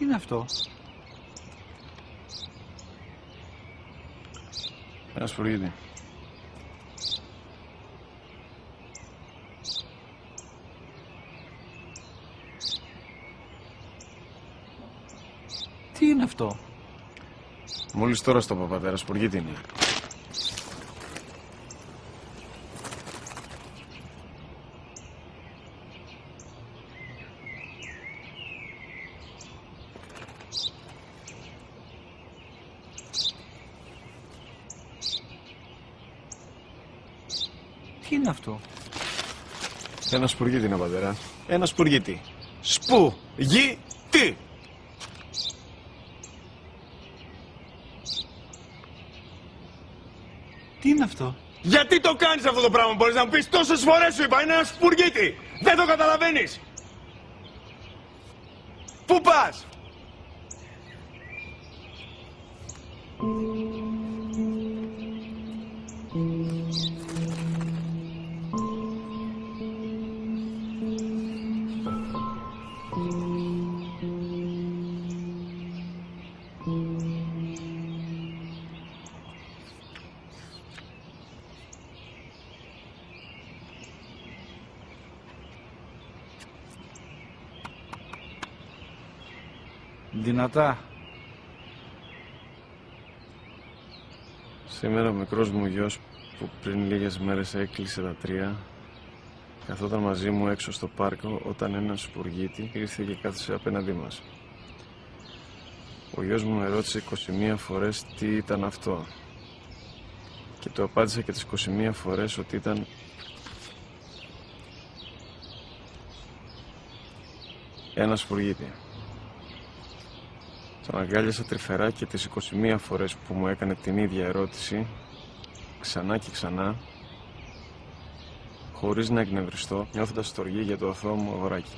Τι είναι αυτό? Ένα σπουργίτη. Τι είναι αυτό? Μόλις τώρα στο πατέρα, σπουργίτη είναι. Τι είναι αυτό? Ένα σπουργίτη είναι, πατέρα. Ένα σπουργίτη. Σπου-γι-τι! Τι είναι αυτό? Γιατί το κάνεις αυτό το πράγμα, μπορείς να μου πεις? Τόσες φορές σου είπα, είναι ένα σπουργίτη! Δεν το καταλαβαίνεις! Πού πας? Δυνατά. Σήμερα ο μικρός μου γιος που πριν λίγες μέρες έκλεισε τα 3 καθόταν μαζί μου έξω στο πάρκο όταν ένας σπουργίτη ήρθε και κάθισε απέναντί μας. Ο γιος μου με ρώτησε 21 φορές τι ήταν αυτό και του απάντησα και τις 21 φορές ότι ήταν ένα σπουργίτη. Τον αγκάλιασα τρυφερά και τις 21 φορές που μου έκανε την ίδια ερώτηση, ξανά και ξανά, χωρίς να εκνευριστώ, νιώθοντας στοργή για το αθώο μου αγοράκι.